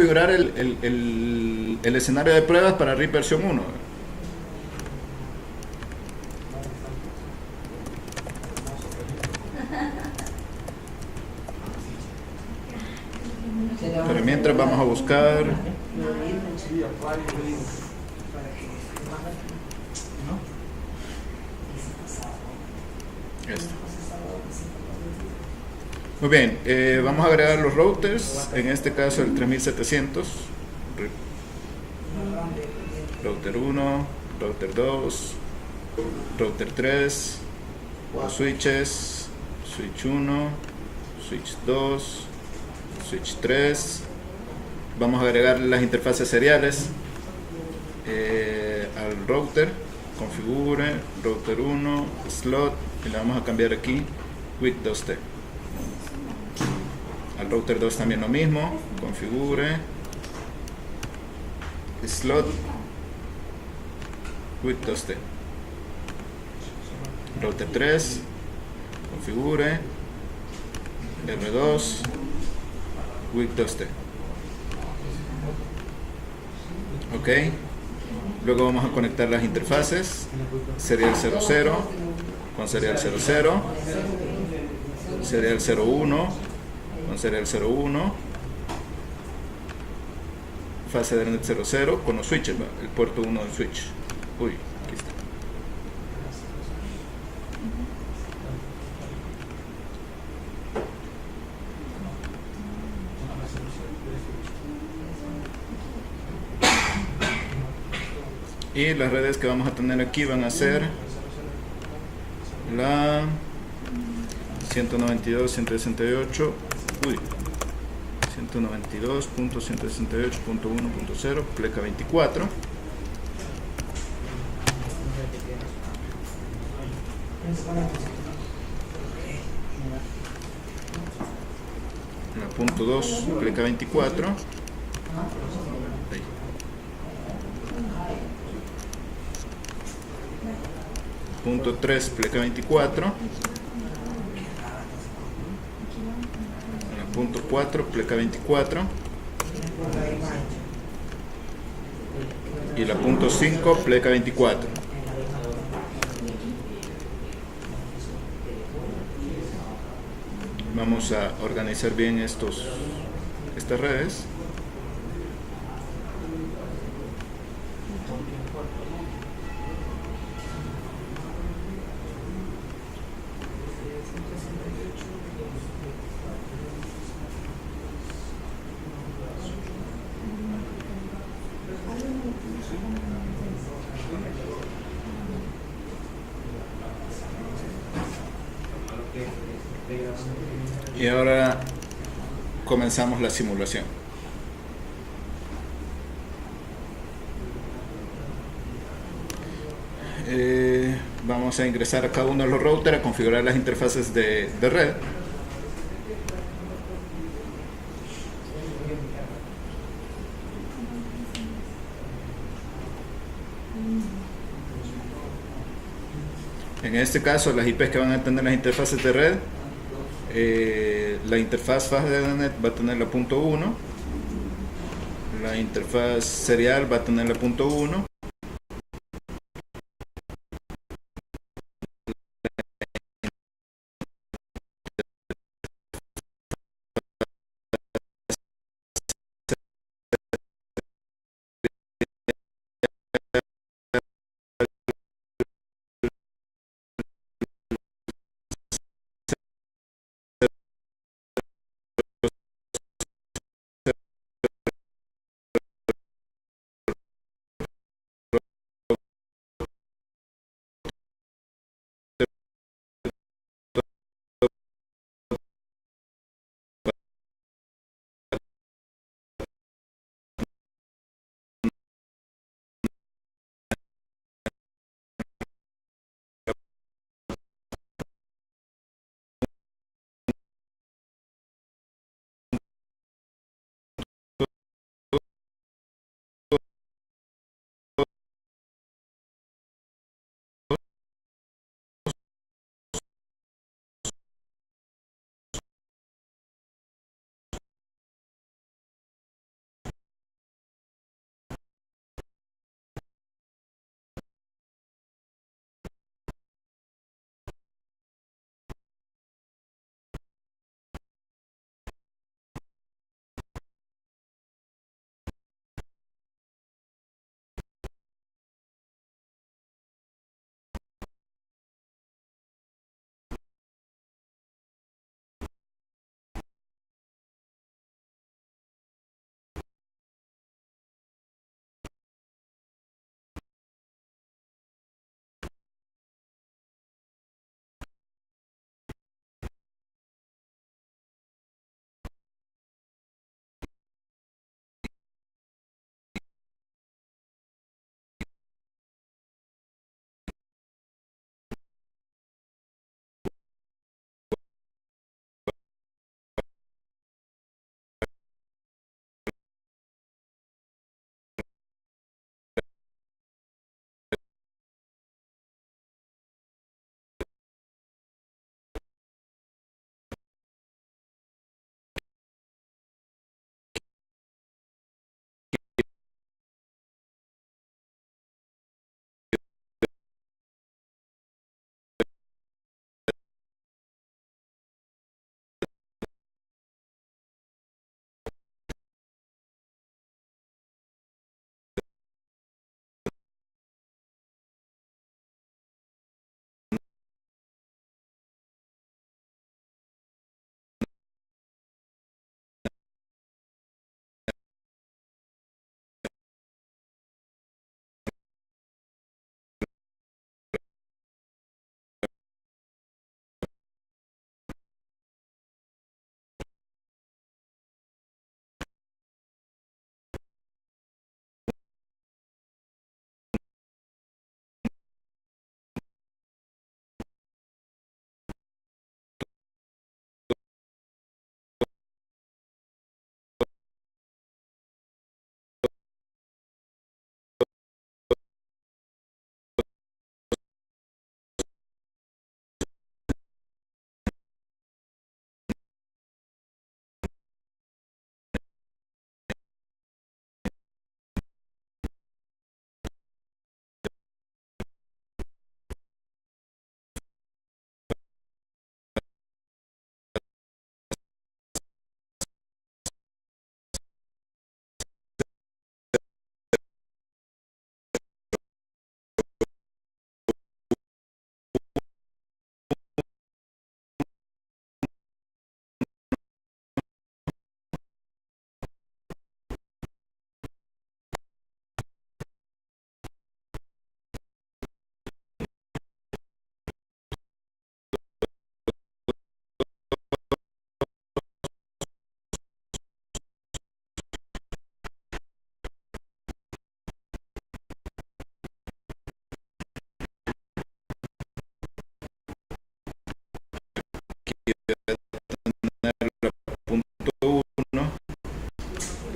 configurar el escenario de pruebas para RIP versión 1. Pero mientras vamos a buscar esto. Muy bien, vamos a agregar los routers, en este caso el 3700, router 1, router 2, router 3, los switches, switch 1, switch 2, switch 3. Vamos a agregar las interfaces seriales al router, configure, router 1, slot, y le vamos a cambiar aquí with 2T. Al router 2 también lo mismo, configure, slot, with 2T. Router 3, configure, R2, with 2T. Ok, luego vamos a conectar las interfaces, serial 00 con serial 00, serial 01 con serial 01, fase de Ethernet 00 con los switches, el puerto 1 del switch. Uy, aquí está. Y las redes que vamos a tener aquí van a ser la 192.168, uy, 192.168.1.0, pleca 24. La punto 2, pleca 24. Ahí. Punto 3, pleca 24. La punto 4, pleca 24. Y la punto 5, pleca 24. Vamos a organizar bien estas redes. Y ahora comenzamos la simulación. Vamos a ingresar a cada uno de los routers a configurar las interfaces de red. En este caso, las IPs que van a tener las interfaces de red, la interfaz fase de Ethernet va a tener la punto 1, la interfaz serial va a tener la punto 1,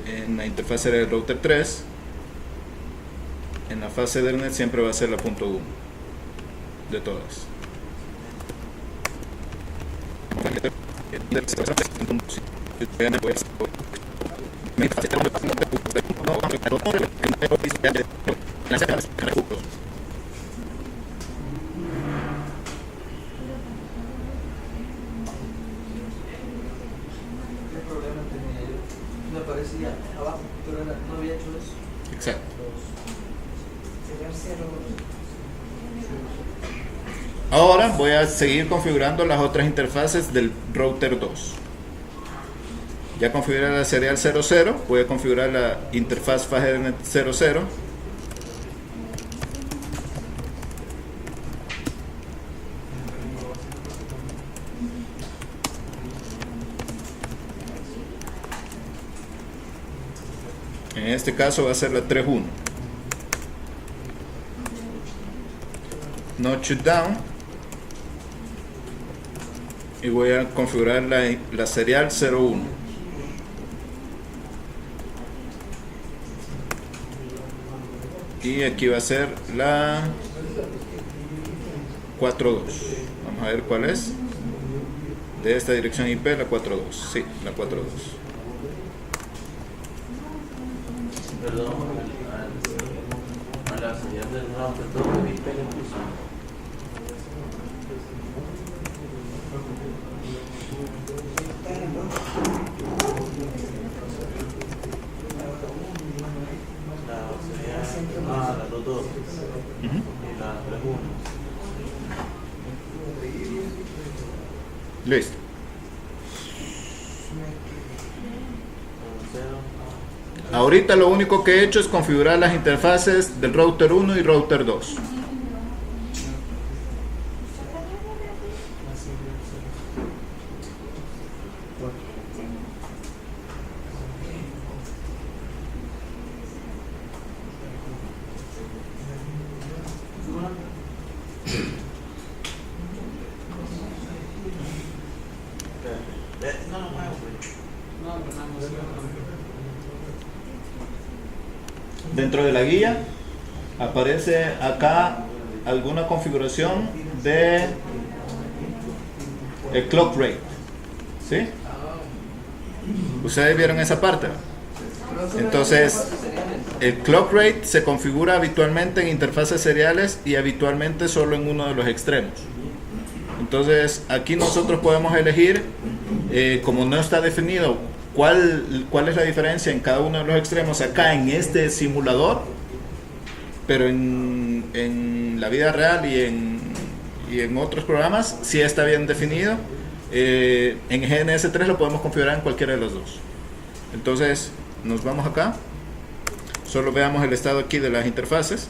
en la interfaz serial del router 3, en la fase Ethernet siempre va a ser la punto 1 de todas. Me aparecía abajo, pero no había hecho eso. Exacto. Ahora voy a seguir configurando las otras interfaces del router 2. Ya configuré la serial 00, voy a configurar la interfaz FastEthernet 00. En este caso va a ser la 3.1. No shutdown. Y voy a configurar la serial 01. Y aquí va a ser la 4.2. Vamos a ver cuál es. De esta dirección IP, la 4.2. Sí, la 4.2. Perdón, a la señal del router todo el IP le puso. La 2.2 y la 3.1. Listo. Ahorita lo único que he hecho es configurar las interfaces del router 1 y router 2. Dentro de la guía aparece acá alguna configuración de el clock rate, ¿sí? Ustedes vieron esa parte. Entonces el clock rate se configura habitualmente en interfaces seriales y habitualmente solo en uno de los extremos. Entonces aquí nosotros podemos elegir, como no está definido cuál es la diferencia en cada uno de los extremos acá en este simulador, pero en la vida real y en otros programas sí está bien definido. En GNS3 lo podemos configurar en cualquiera de los dos. Entonces nos vamos acá, solo veamos el estado aquí de las interfaces,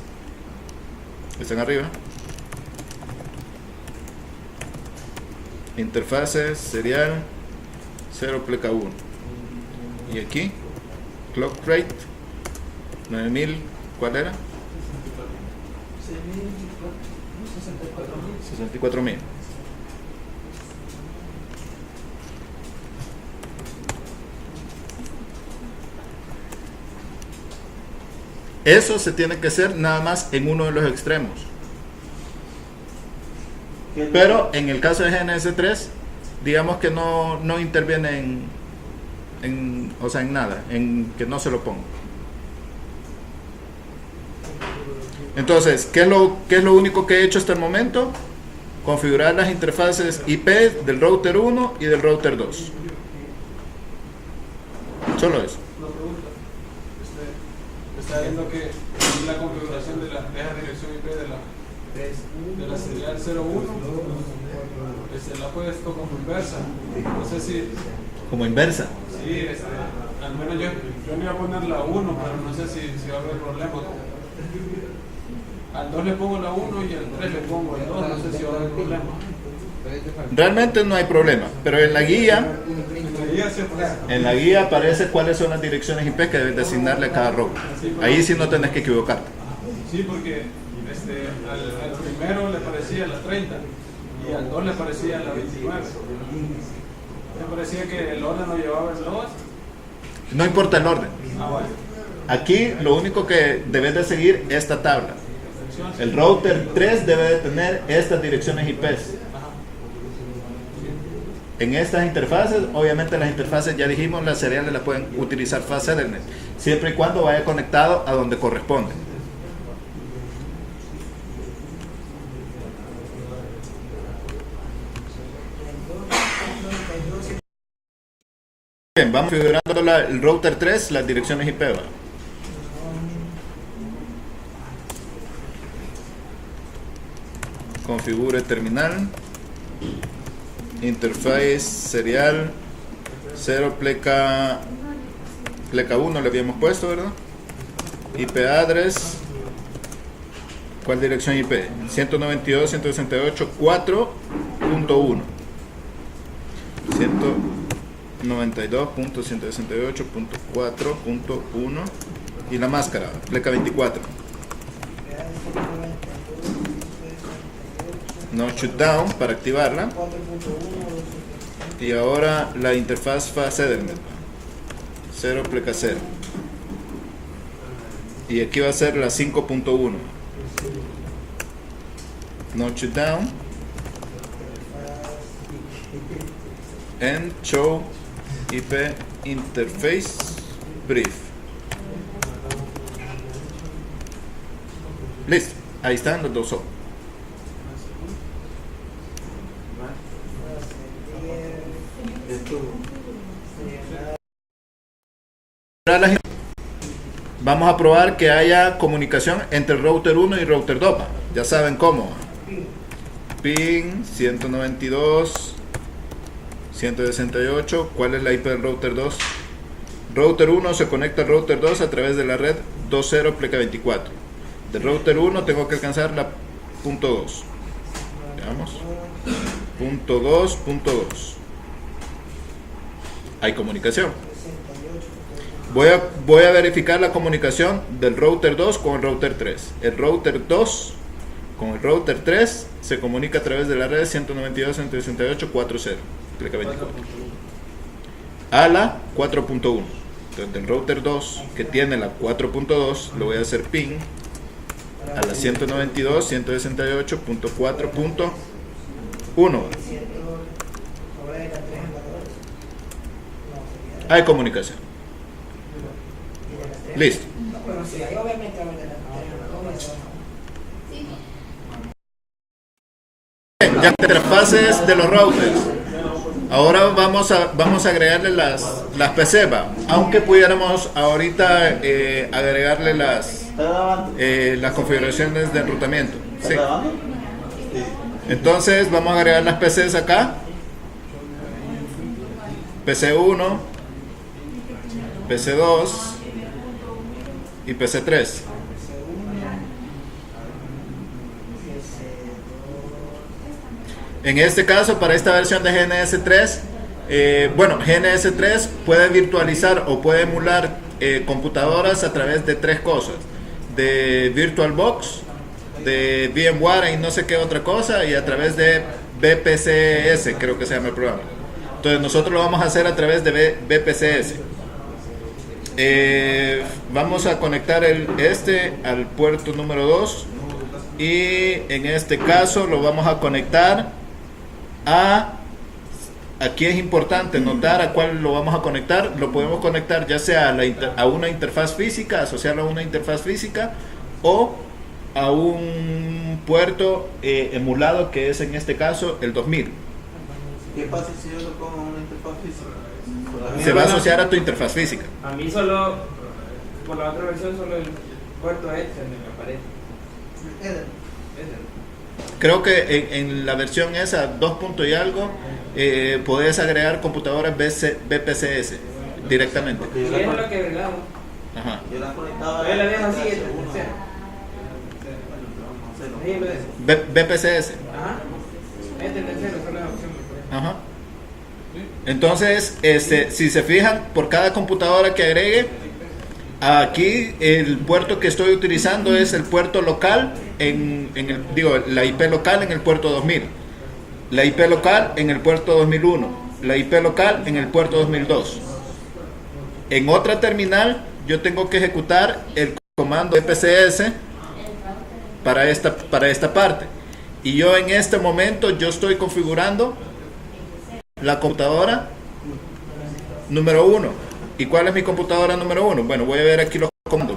están arriba. Interfaces serial 0.1 y aquí clock rate 9000, ¿cuál era? 64.000. Eso se tiene que hacer nada más en uno de los extremos. Pero en el caso de GNS3, digamos que no interviene o sea, en nada, en que no se lo ponga. Entonces, ¿qué es lo único que he hecho hasta el momento? Configurar las interfaces IP del router 1 y del router 2. Solo eso. Una pregunta. Está viendo que la configuración de esa dirección IP de la serial 01 la puedes como inversa. No sé si. Como inversa. Sí, al menos yo no iba a poner la 1, pero no sé si va a haber problema. Al 2 le pongo la 1 y al 3 le pongo el 2, no sé si va a haber problema. Realmente no hay problema, pero en la guía aparece cuáles son las direcciones IP que debes de asignarle a cada router. Ahí sí no tenés que equivocarte. Sí, porque al primero le parecía la 30 y al 2 le parecía la 29. Me parecía que el orden lo llevaba el 2. No importa el orden. Vale. Aquí lo único que debes de seguir esta tabla. El router 3 debe de tener estas direcciones IPs. Ajá. En estas interfaces, obviamente las interfaces, ya dijimos, las seriales las pueden utilizar Fast Ethernet, siempre y cuando vaya conectado a donde corresponde. Bien, vamos configurando el router 3, las direcciones IP. ¿Va? Configure terminal. Interface serial 0 pleca 1 le habíamos puesto, ¿verdad? IP address. ¿Cuál dirección IP? 192.168.4.1. 192.168.4.1 y la máscara, pleca 24. No shutdown para activarla. Y ahora la interfaz Fast Ethernet 0 pleca 0. Y aquí va a ser la 5.1. No shutdown. And show IP interface brief. Listo, ahí están los dos. Vamos a probar que haya comunicación entre el router 1 y el router 2. Ya saben cómo. Ping 192.168. ¿Cuál es la IP del router 2? Router 1 se conecta al router 2 a través de la red 20 pleca 24. Del router 1 tengo que alcanzar la punto 2. Veamos. Punto 2, punto 2. Hay comunicación. Voy a verificar la comunicación del router 2 con el router 3. El router 2 con el router 3 se comunica a través de la red 192.168.4.0 pleca 24 a la 4.1. Entonces del router 2 que tiene la 4.2 lo voy a hacer ping a la 192.168.4.1. Hay comunicación. Listo. Ya interfaces de los routers. Ahora vamos a agregarle las PC, aunque pudiéramos ahorita agregarle las configuraciones de enrutamiento. Sí. Entonces vamos a agregar las PCs acá. PC1, PC2 y PC3. En este caso, para esta versión de GNS3, GNS3 puede virtualizar o puede emular computadoras a través de tres cosas: de VirtualBox, de VMware y no sé qué otra cosa, y a través de BPCS, creo que se llama el programa. Entonces nosotros lo vamos a hacer a través de BPCS. Vamos a conectar al puerto número 2, y en este caso lo vamos a conectar aquí es importante notar a cuál lo vamos a conectar. Lo podemos conectar ya sea a una interfaz física, asociarlo a una interfaz física, o a un puerto emulado, que es en este caso el 2000. ¿Qué pasa si yo lo pongo en una interfaz física? Se va a asociar a tu interfaz física. A mí solo, por la otra versión, solo el puerto Ethernet me aparece. Creo que en la versión esa, 2 punto y algo, podés agregar computadoras BPCS directamente. Sí, eso es lo que agregamos. Ajá. Yo la conectaba. Yo la dejo así, ahí lo dejo. BPCS. Ajá. Ethernet cero, solo la opción. Ajá. Entonces, si se fijan, por cada computadora que agregue, aquí el puerto que estoy utilizando es el puerto local la IP local en el puerto 2000, la IP local en el puerto 2001, la IP local en el puerto 2002. En otra terminal yo tengo que ejecutar el comando BPCS para esta parte. Y yo en este momento yo estoy configurando la computadora número 1. ¿Y cuál es mi computadora número 1? Bueno, voy a ver aquí los comandos.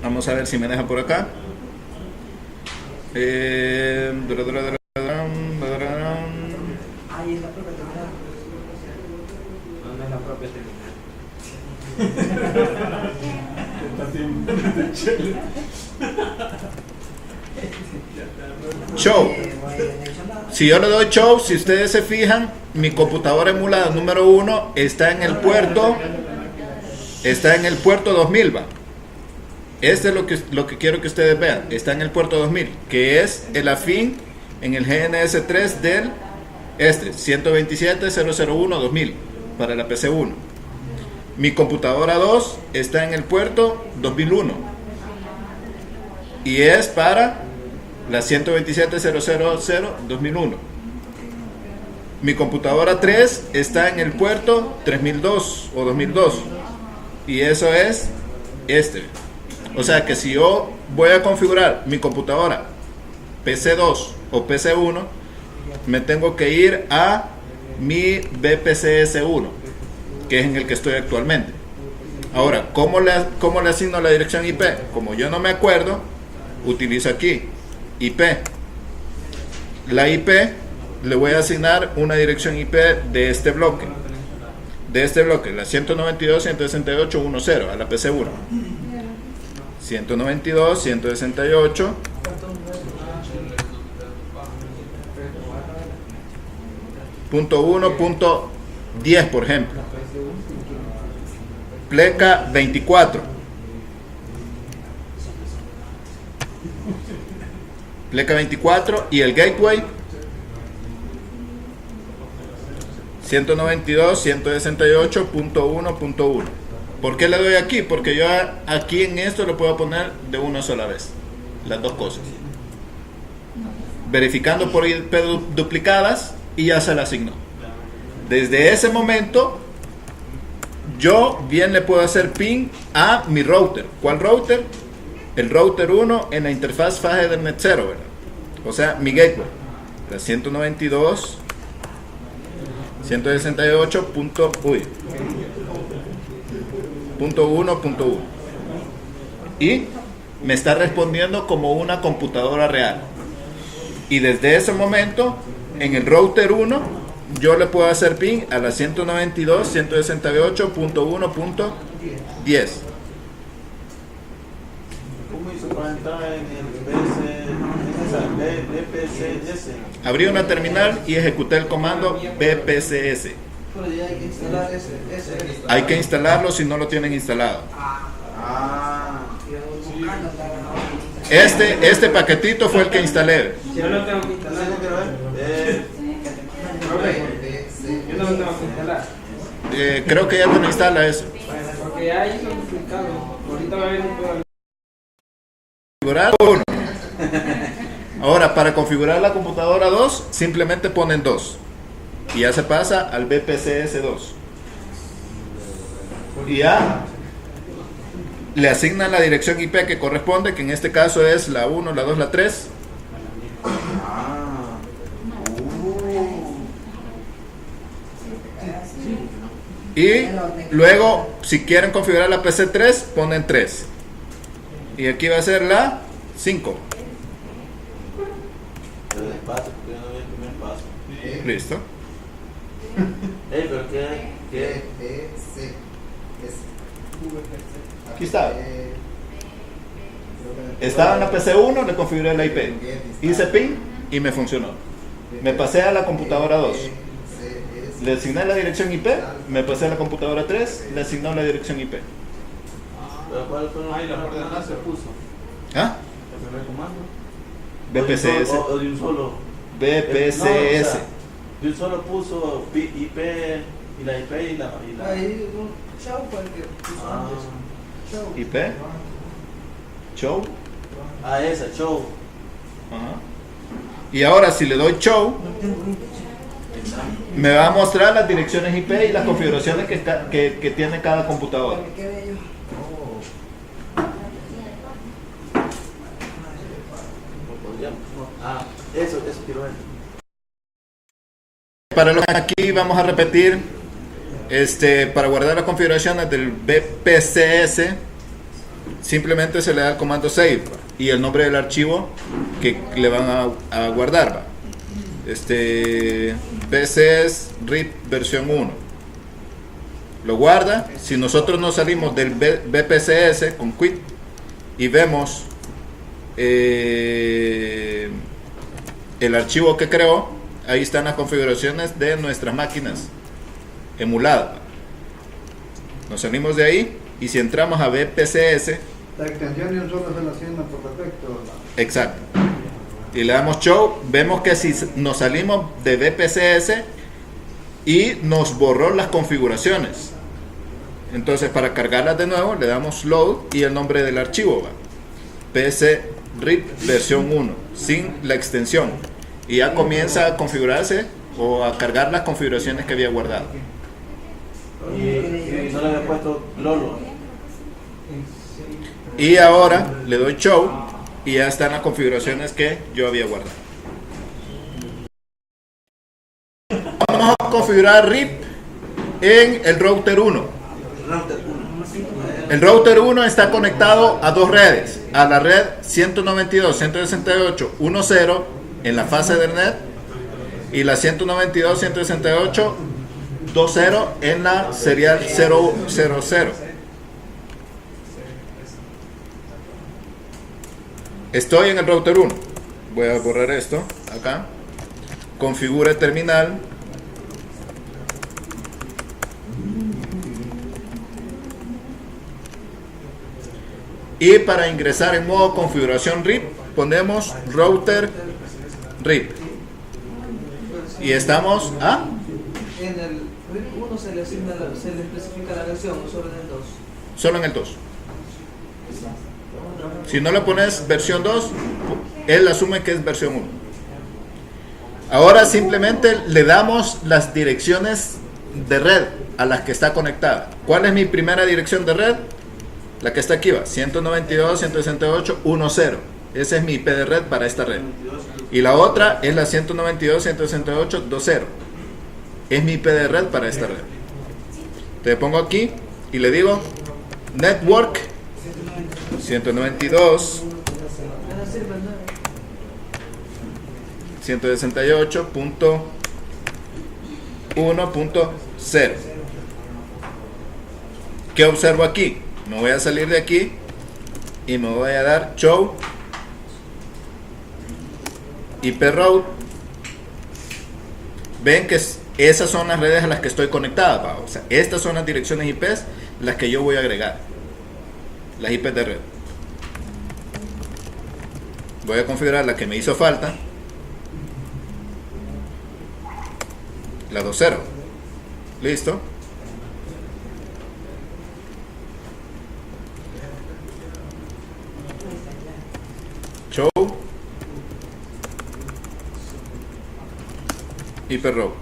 Vamos a ver si me deja por acá. Ahí es la propia terminal. No es la propia terminal. Show. Si yo le doy show, si ustedes se fijan, mi computadora emulada número 1 está en el puerto 2000, va. Este es lo que quiero que ustedes vean. Está en el puerto 2000, que es el afín en el GNS3 del 127.001.2000 para la PC1. Mi computadora 2 está en el puerto 2001 y es para la 127.000.2001. Mi computadora 3 está en el puerto 3002 o 2002 y eso es este. O sea que si yo voy a configurar mi computadora PC2 o PC1, me tengo que ir a mi BPCS1, que es en el que estoy actualmente. Ahora, ¿cómo le asigno la dirección IP? Como yo no me acuerdo, utilizo aquí IP. La IP le voy a asignar una dirección IP de este bloque. La 192.168.1.0 a la PC1. 192.168.1.10, por ejemplo. Pleca 24. Pleca 24 y el gateway 192.168.1.1. ¿Por qué le doy aquí? Porque yo aquí en esto lo puedo poner de una sola vez, las dos cosas, verificando por IP duplicadas, y ya se la asignó. Desde ese momento yo bien le puedo hacer ping a mi router. ¿Cuál router? El router 1 en la interfaz fase Ethernet 0, ¿verdad? O sea, mi gateway, la 192.168.1.1 y me está respondiendo como una computadora real. Y desde ese momento en el router 1 yo le puedo hacer ping a la 192.168.1.10. ¿Cómo hizo para entrar en el BPCS? Abrí una terminal y ejecuté el comando BPCS. Pero ya hay que instalar ese. Hay que instalarlo si no lo tienen instalado. Este paquetito fue el que instalé. Yo no tengo que instalar. Yo no lo tengo que instalar. Creo que ya no me instala eso. Porque ya ahí son duplicados. Ahorita va a haber un problema. Configurar uno. Ahora, para configurar la computadora 2, simplemente ponen 2 y ya se pasa al BPCS 2 y ya le asignan la dirección IP que corresponde, que en este caso es la 1, la 2, la 3. Y luego, si quieren configurar la PC3, ponen 3 y aquí va a ser la 5. Listo. Pero Aquí está. Estaba en la PC1, le configuré la IP. Hice ping y me funcionó. Me pasé a la computadora 2. Le asigné la dirección IP, me pasé a la computadora 3, le asignó la dirección IP. Ahí la coordenada se puso. ¿Ah? ¿El primer comando? BPCS. ¿O de un solo? BPCS. No, o sea, de un solo puso IP y la IP y la... Ahí un chau fue el que puso antes. Chau. IP. Show. Esa, show. Ajá. Y ahora si le doy show, me va a mostrar las direcciones IP y las configuraciones que tiene cada computadora. Eso quiero ver. Para los que aquí vamos a repetir, para guardar las configuraciones del BPCS, simplemente se le da el comando save y el nombre del archivo que le van a guardar. ¿Va? PCS RIP versión 1. Lo guarda. Si nosotros nos salimos del BPCS con quit y vemos el archivo que creó, ahí están las configuraciones de nuestras máquinas emuladas. Nos salimos de ahí y si entramos a BPCS, la extensión de un solo se la asigna por defecto. exacto, y le damos show, vemos que si nos salimos de BPCS y nos borró las configuraciones. Entonces, para cargarlas de nuevo le damos load y el nombre del archivo, ¿va? PC RIP versión 1 sin la extensión, y ya comienza a configurarse o a cargar las configuraciones que había guardado. Y no le había puesto Lolo. Y ahora le doy show y ya están las configuraciones que yo había guardado. Vamos a configurar RIP en el router 1. El router 1 está conectado a dos redes, a la red 192.168.1.0 en la fase del net y la 192.168.2.0 en la serial 0.0.0. Estoy en el router 1. Voy a borrar esto acá. Configure terminal. Y para ingresar en modo configuración RIP, ponemos router RIP. Y estamos En el RIP 1 se le especifica la versión, o solo en el 2. Solo en el 2. Si no le pones versión 2, él asume que es versión 1. Ahora simplemente le damos las direcciones de red a las que está conectada. ¿Cuál es mi primera dirección de red? La que está aquí va, 192.168.1.0. Ese es mi IP de red para esta red. Y la otra es la 192.168.2.0. Es mi IP de red para esta red. Te pongo aquí y le digo network 192.168.1.0. ¿Qué observo aquí? Me voy a salir de aquí y me voy a dar show IP route. Ven que esas son las redes a las que estoy conectada, ¿va? O sea, estas son las direcciones IPs las que yo voy a agregar, las IP de red. Voy a configurar la que me hizo falta, la 2.0. Listo. Show IP route.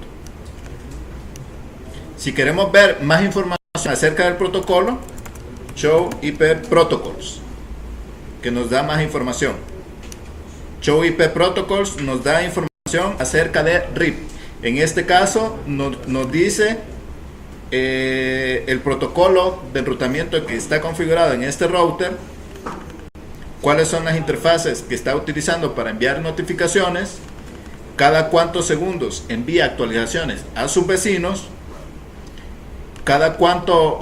Si queremos ver más información acerca del protocolo, show IP protocols, que nos da más información. Show IP protocols nos da información acerca de RIP. En este caso nos dice el protocolo de enrutamiento que está configurado en este router, cuáles son las interfaces que está utilizando para enviar notificaciones, cada cuántos segundos envía actualizaciones a sus vecinos, cada cuánto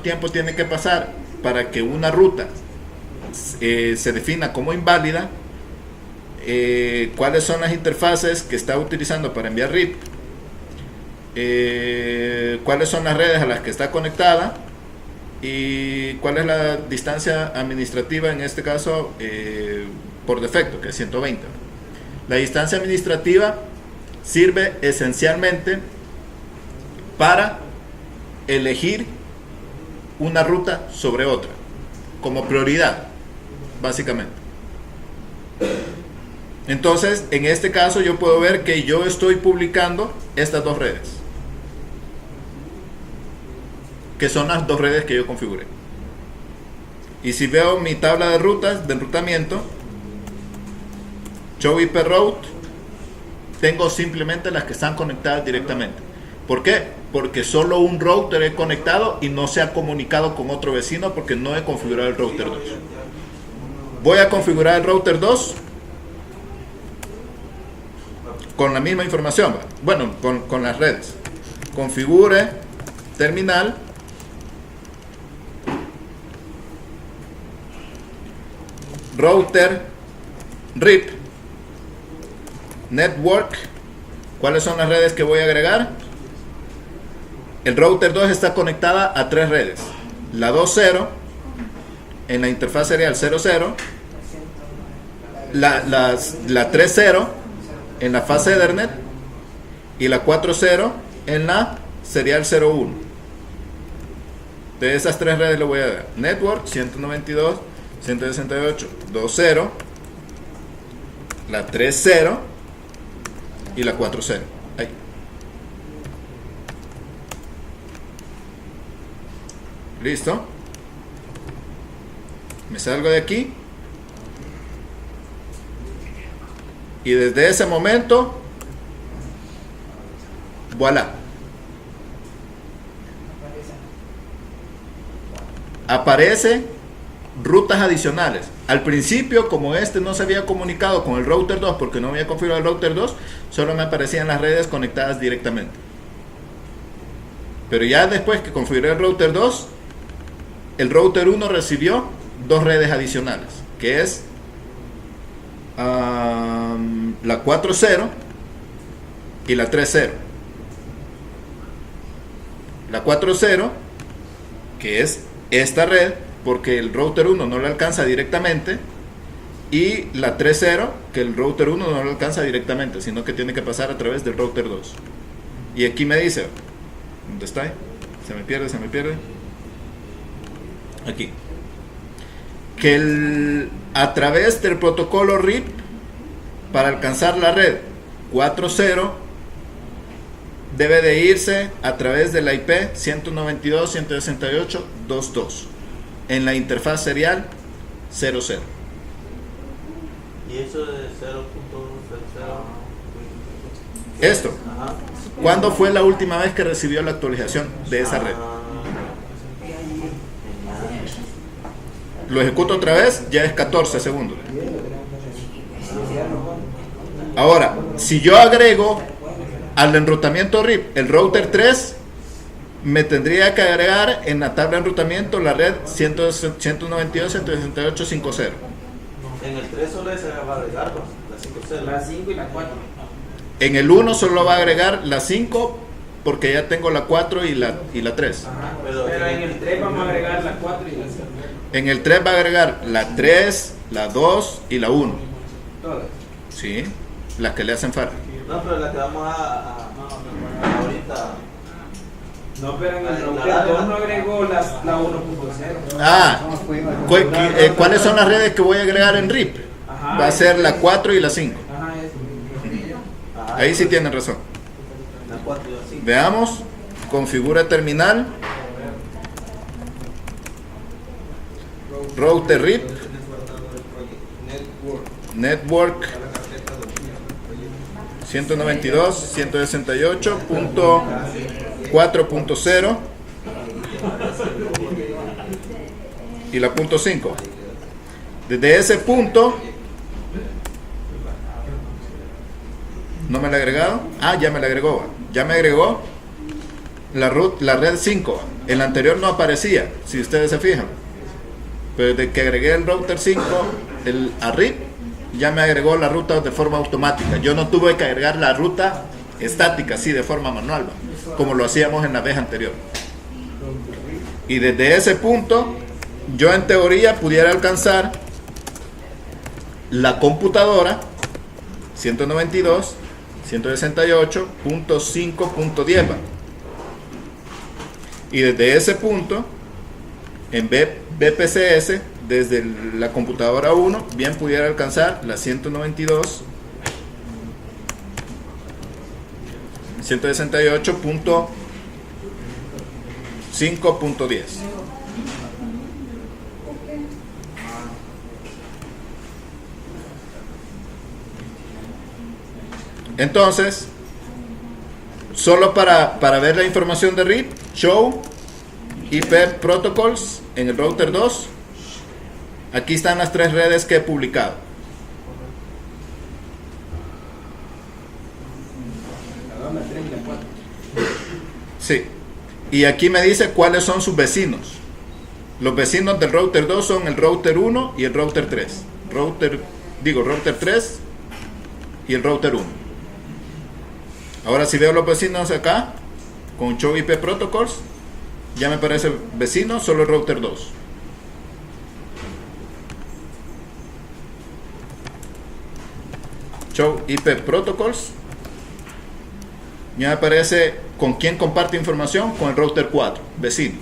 tiempo tiene que pasar para que una ruta se defina como inválida, cuáles son las interfaces que está utilizando para enviar RIP, cuáles son las redes a las que está conectada y cuál es la distancia administrativa en este caso por defecto, que es 120. La distancia administrativa sirve esencialmente para elegir una ruta sobre otra como prioridad, básicamente. Entonces, en este caso yo puedo ver que yo estoy publicando estas dos redes, que son las dos redes que yo configuré. Y si veo mi tabla de rutas, de enrutamiento, Show IP Route, tengo simplemente las que están conectadas directamente. ¿Por qué? Porque solo un router he conectado y no se ha comunicado con otro vecino porque no he configurado el router 2. Voy a configurar el router 2 con la misma información, bueno, con las redes. Configure terminal, router RIP network. ¿Cuáles son las redes que voy a agregar? El router 2 está conectada a tres redes: la 2.0 en la interfaz serial 00, la 3.0 en la fase Ethernet y la 4.0 en la serial 01. De esas tres redes le voy a dar network 192.168.2.0, la 3.0 y la 4.0. Ahí. Listo. Me salgo de aquí. Y desde ese momento, voilà. Aparece rutas adicionales. Al principio, como este no se había comunicado con el router 2 porque no había configurado el router 2, solo me aparecían las redes conectadas directamente. Pero ya después que configuré el router 2, el router 1 recibió dos redes adicionales, que es la 4.0 y la 3.0. La 4.0, que es esta red, porque el router 1 no lo alcanza directamente, y la 3.0, que el router 1 no lo alcanza directamente, sino que tiene que pasar a través del router 2. Y aquí me dice, ¿dónde está? Se me pierde. Aquí. Que a través del protocolo RIP, para alcanzar la red 4.0, debe de irse a través de la IP 192.168.2.2 en la interfaz serial 00. ¿Y eso de 0.00? Esto, Ajá. ¿cuándo fue la última vez que recibió la actualización de esa red? Lo ejecuto otra vez, ya es 14 segundos. Ahora, si yo agrego al enrutamiento RIP el router 3, me tendría que agregar en la tabla de enrutamiento la red 192.168.50. En el 3 solo se va a agregar la 5.0. La 5 y la 4. En el 1 solo va a agregar la 5 porque ya tengo la 4 y la 3. Ajá. Pero en el 3 vamos a agregar la 4 y la 5. En el 3 va a agregar la 3, la 2 y la 1. Todas. ¿Sí? Las que le hacen falta. No, pero la que vamos a ahorita. No, pero en el router 2 no agregó la 1.0. Ah, ¿cuáles son las redes que voy a agregar en RIP? Ajá. Va a ser la 4 y la 5. Ajá, eso. Ahí sí tienen razón. La 4 y la 5. Veamos. Configura terminal. Router RIP. Network 192.168.4.0 y la punto 5. Desde ese punto, ¿no me la ha agregado? Ah, ya me la agregó. Ya me agregó la red 5. En la anterior no aparecía, si ustedes se fijan. Pero desde que agregué el router 5 a RIP, ya me agregó la ruta de forma automática. Yo no tuve que agregar la ruta estática, así de forma manual, como lo hacíamos en la vez anterior. Y desde ese punto, yo en teoría pudiera alcanzar la computadora 192.168.5.10. Y desde ese punto, en BPCS, desde la computadora 1, bien pudiera alcanzar la 192 168.5.10. Entonces, solo para ver la información de RIP, show IP protocols en el router 2. Aquí están las 3 redes que he publicado. Sí. Y aquí me dice cuáles son sus vecinos. Los vecinos del router 2 son el router 1 y el router 3. Router 3 y el router 1. Ahora si veo los vecinos acá, con show IP protocols, ya me parece vecino solo el router 2. Show IP protocols, ya me aparece con quién comparte información, con el router 4, vecino.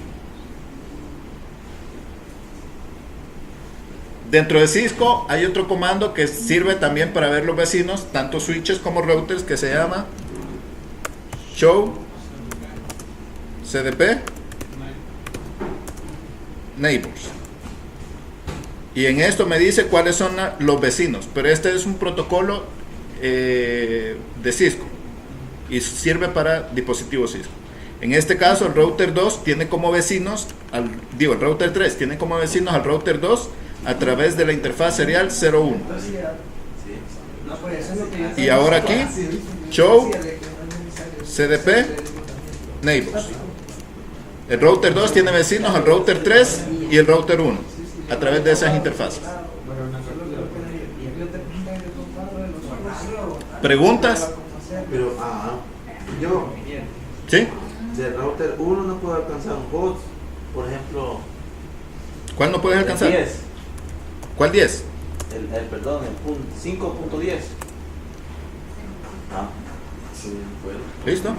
Dentro de Cisco hay otro comando que sirve también para ver los vecinos, tanto switches como routers, que se llama show CDP neighbors. Y en esto me dice cuáles son los vecinos, pero este es un protocolo de Cisco y sirve para dispositivos Cisco. En este caso el router 2 tiene como vecinos el router 3 tiene como vecinos al router 2 a través de la interfaz serial 01. Y ahora aquí show CDP neighbors. El router 2 tiene vecinos al router 3 y el router 1 a través de esas interfaces. ¿Preguntas? Pero, yo, ¿Sí? del router 1 no puedo alcanzar un host, por ejemplo. ¿Cuál no puedes alcanzar? El 10. ¿Cuál 10? Perdón, el 5.10. Sí, puedo. ¿Listo?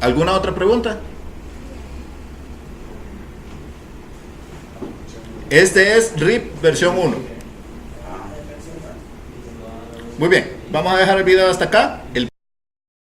¿Alguna otra pregunta? Este es RIP versión 1. Muy bien, vamos a dejar el video hasta acá. El